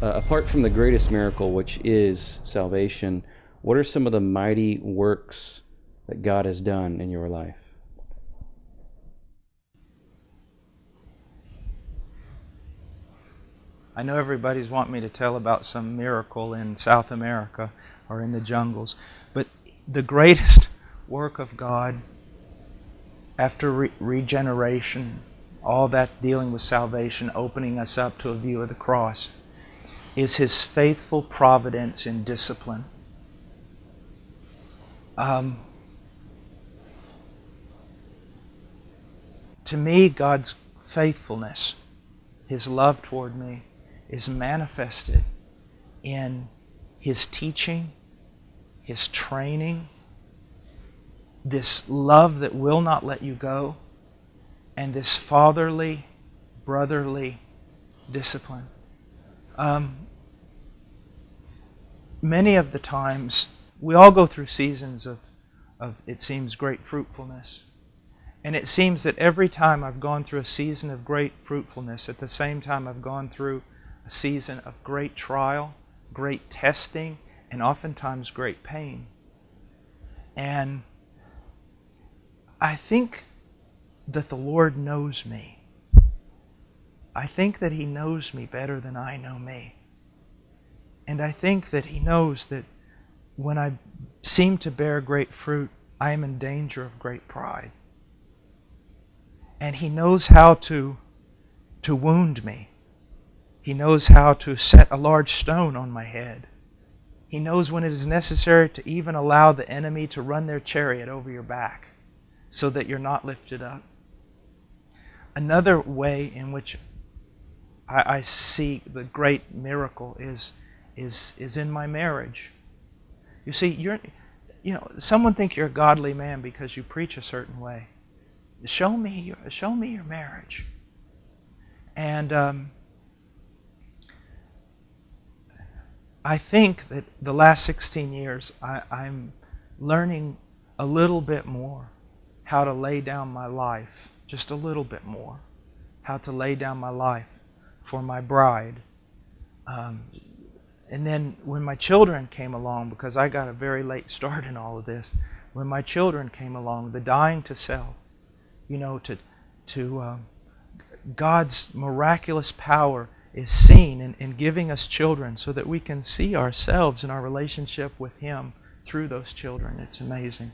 apart from the greatest miracle, which is salvation, what are some of the mighty works that God has done in your life? I know everybody's wanting me to tell about some miracle in South America or in the jungles, but the greatest work of God after regeneration, all that dealing with salvation, opening us up to a view of the cross, is His faithful providence in discipline. To me, God's faithfulness, His love toward me, is manifested in His teaching, His training, this love that will not let you go, and this fatherly, brotherly discipline. Many of the times, we all go through seasons of, it seems, great fruitfulness. And it seems that every time I've gone through a season of great fruitfulness, at the same time I've gone through a season of great trial, great testing, and oftentimes great pain. And I think that the Lord knows me. I think that He knows me better than I know me. And I think that He knows that when I seem to bear great fruit, I am in danger of great pride. And He knows how to wound me. He knows how to set a large stone on my head. He knows when it is necessary to even allow the enemy to run their chariot over your back so that you're not lifted up. Another way in which I see the great miracle is in my marriage. You see, someone think you're a godly man because you preach a certain way. Show me your marriage. And I think that the last 16 years I'm learning a little bit more how to lay down my life, just a little bit more, how to lay down my life for my bride. And then when my children came along, because I got a very late start in all of this, when my children came along, the dying to self, God's miraculous power is seen in giving us children so that we can see ourselves in our relationship with Him through those children. It's amazing.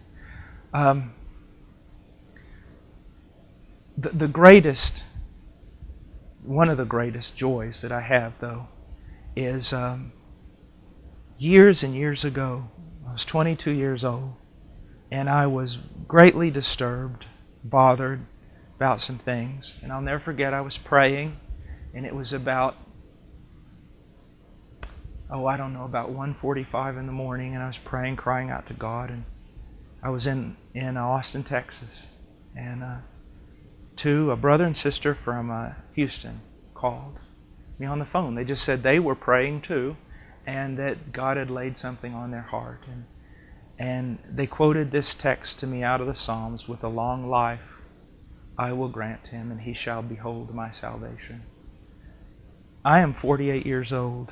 The greatest, one of the greatest joys that I have, though, is years and years ago, I was 22 years old, and I was greatly disturbed, bothered about some things. And I'll never forget, I was praying, and it was about 1:45 in the morning, and I was praying, crying out to God. And I was in Austin, Texas, and a brother and sister from Houston called me on the phone. They just said they were praying too, and that God had laid something on their heart. And they quoted this text to me out of the Psalms: "With a long life I will grant him, and he shall behold my salvation." I am 48 years old.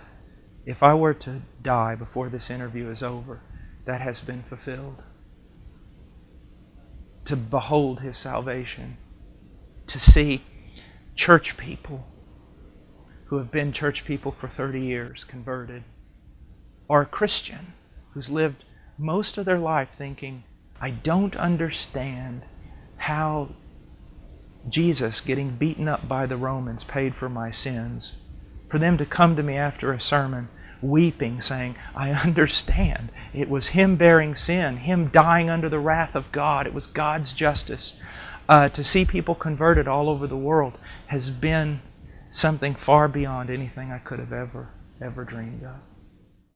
If I were to die before this interview is over, that has been fulfilled. To behold His salvation, to see church people who have been church people for 30 years converted, or a Christian who's lived most of their life thinking, I don't understand how Jesus getting beaten up by the Romans paid for my sins. For them to come to me after a sermon weeping, saying, I understand. It was Him bearing sin, Him dying under the wrath of God. It was God's justice. To see people converted all over the world has been something far beyond anything I could have ever dreamed of.